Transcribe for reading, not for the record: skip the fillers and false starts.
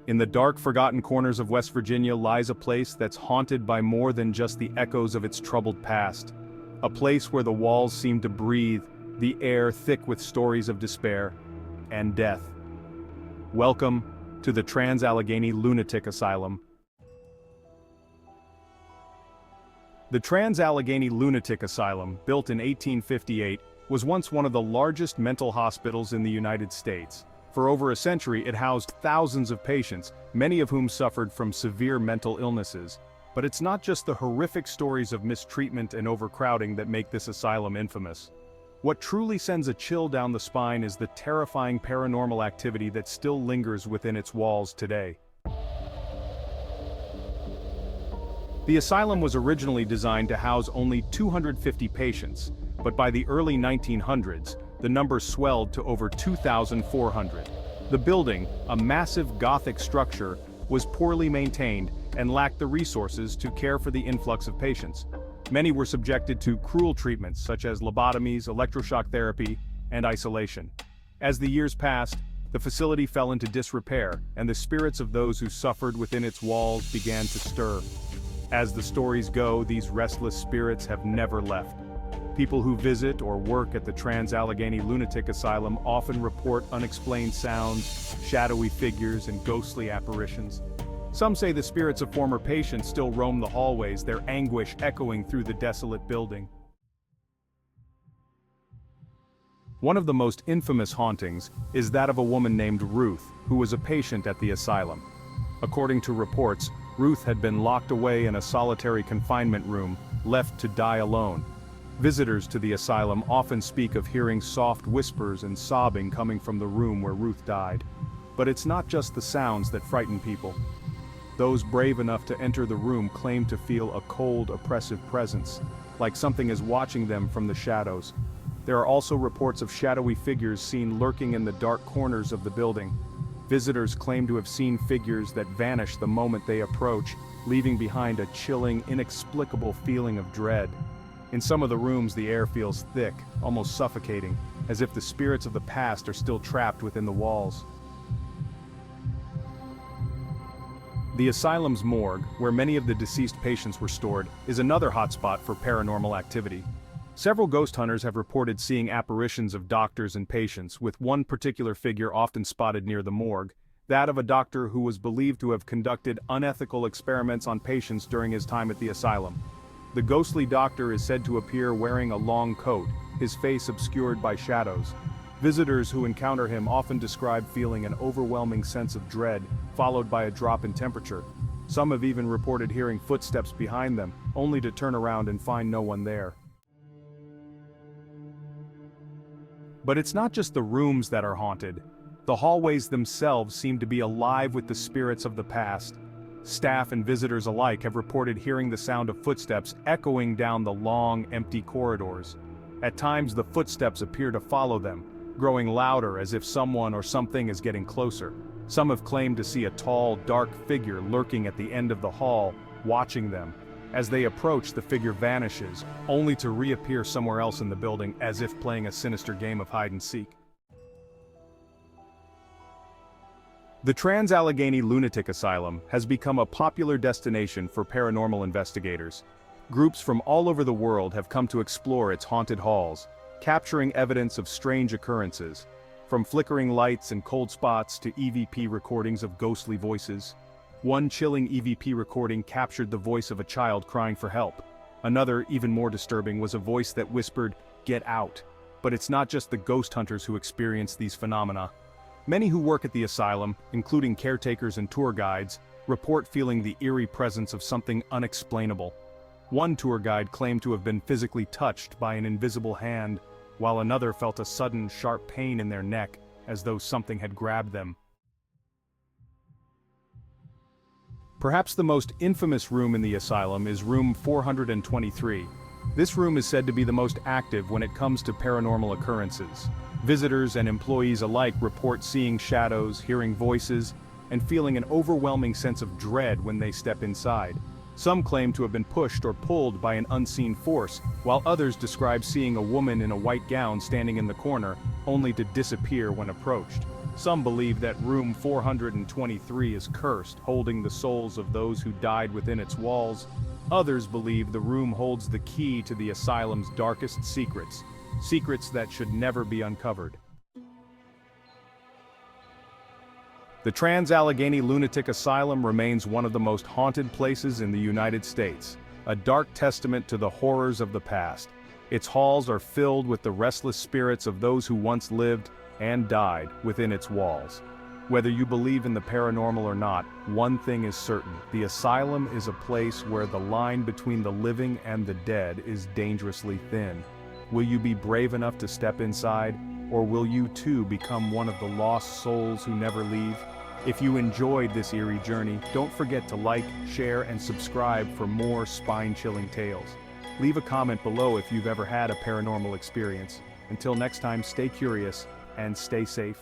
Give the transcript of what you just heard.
In the dark, forgotten corners of West Virginia lies a place that's haunted by more than just the echoes of its troubled past. A place where the walls seem to breathe, the air thick with stories of despair and death. Welcome to the Trans-Allegheny Lunatic Asylum. The Trans-Allegheny Lunatic Asylum, built in 1858, was once one of the largest mental hospitals in the United States. For over a century, it housed thousands of patients, many of whom suffered from severe mental illnesses. But it's not just the horrific stories of mistreatment and overcrowding that make this asylum infamous. What truly sends a chill down the spine is the terrifying paranormal activity that still lingers within its walls today. The asylum was originally designed to house only 250 patients, but by the early 1900s, the number swelled to over 2,400. The building, a massive Gothic structure, was poorly maintained and lacked the resources to care for the influx of patients. Many were subjected to cruel treatments such as lobotomies, electroshock therapy, and isolation. As the years passed, the facility fell into disrepair, and the spirits of those who suffered within its walls began to stir. As the stories go, these restless spirits have never left. People who visit or work at the Trans-Allegheny Lunatic Asylum often report unexplained sounds, shadowy figures, and ghostly apparitions. Some say the spirits of former patients still roam the hallways, their anguish echoing through the desolate building. One of the most infamous hauntings is that of a woman named Ruth, who was a patient at the asylum. According to reports, Ruth had been locked away in a solitary confinement room, left to die alone. Visitors to the asylum often speak of hearing soft whispers and sobbing coming from the room where Ruth died. But it's not just the sounds that frighten people. Those brave enough to enter the room claim to feel a cold, oppressive presence, like something is watching them from the shadows. There are also reports of shadowy figures seen lurking in the dark corners of the building. Visitors claim to have seen figures that vanish the moment they approach, leaving behind a chilling, inexplicable feeling of dread. In some of the rooms, the air feels thick, almost suffocating, as if the spirits of the past are still trapped within the walls. The asylum's morgue, where many of the deceased patients were stored, is another hotspot for paranormal activity. Several ghost hunters have reported seeing apparitions of doctors and patients, with one particular figure often spotted near the morgue, that of a doctor who was believed to have conducted unethical experiments on patients during his time at the asylum. The ghostly doctor is said to appear wearing a long coat, his face obscured by shadows. Visitors who encounter him often describe feeling an overwhelming sense of dread, followed by a drop in temperature. Some have even reported hearing footsteps behind them, only to turn around and find no one there. But it's not just the rooms that are haunted. The hallways themselves seem to be alive with the spirits of the past. Staff and visitors alike have reported hearing the sound of footsteps echoing down the long, empty corridors. At times, the footsteps appear to follow them, growing louder as if someone or something is getting closer. Some have claimed to see a tall, dark figure lurking at the end of the hall, watching them. As they approach, the figure vanishes, only to reappear somewhere else in the building, as if playing a sinister game of hide-and-seek. The Trans-Allegheny Lunatic Asylum has become a popular destination for paranormal investigators. Groups from all over the world have come to explore its haunted halls, capturing evidence of strange occurrences, from flickering lights and cold spots to EVP recordings of ghostly voices. One chilling EVP recording captured the voice of a child crying for help. Another, even more disturbing, was a voice that whispered, "Get out." But it's not just the ghost hunters who experience these phenomena. Many who work at the asylum, including caretakers and tour guides, report feeling the eerie presence of something unexplainable. One tour guide claimed to have been physically touched by an invisible hand, while another felt a sudden, sharp pain in their neck, as though something had grabbed them. Perhaps the most infamous room in the asylum is room 423. This room is said to be the most active when it comes to paranormal occurrences. Visitors and employees alike report seeing shadows, hearing voices, and feeling an overwhelming sense of dread when they step inside. Some claim to have been pushed or pulled by an unseen force, while others describe seeing a woman in a white gown standing in the corner, only to disappear when approached. Some believe that room 423 is cursed, holding the souls of those who died within its walls. Others believe the room holds the key to the asylum's darkest secrets, secrets that should never be uncovered. The Trans-Allegheny Lunatic Asylum remains one of the most haunted places in the United States, a dark testament to the horrors of the past. Its halls are filled with the restless spirits of those who once lived and died within its walls. Whether you believe in the paranormal or not, one thing is certain: the asylum is a place where the line between the living and the dead is dangerously thin. Will you be brave enough to step inside, or will you too become one of the lost souls who never leave? If you enjoyed this eerie journey, don't forget to like, share, and subscribe for more spine-chilling tales. Leave a comment below if you've ever had a paranormal experience. Until next time, stay curious and stay safe.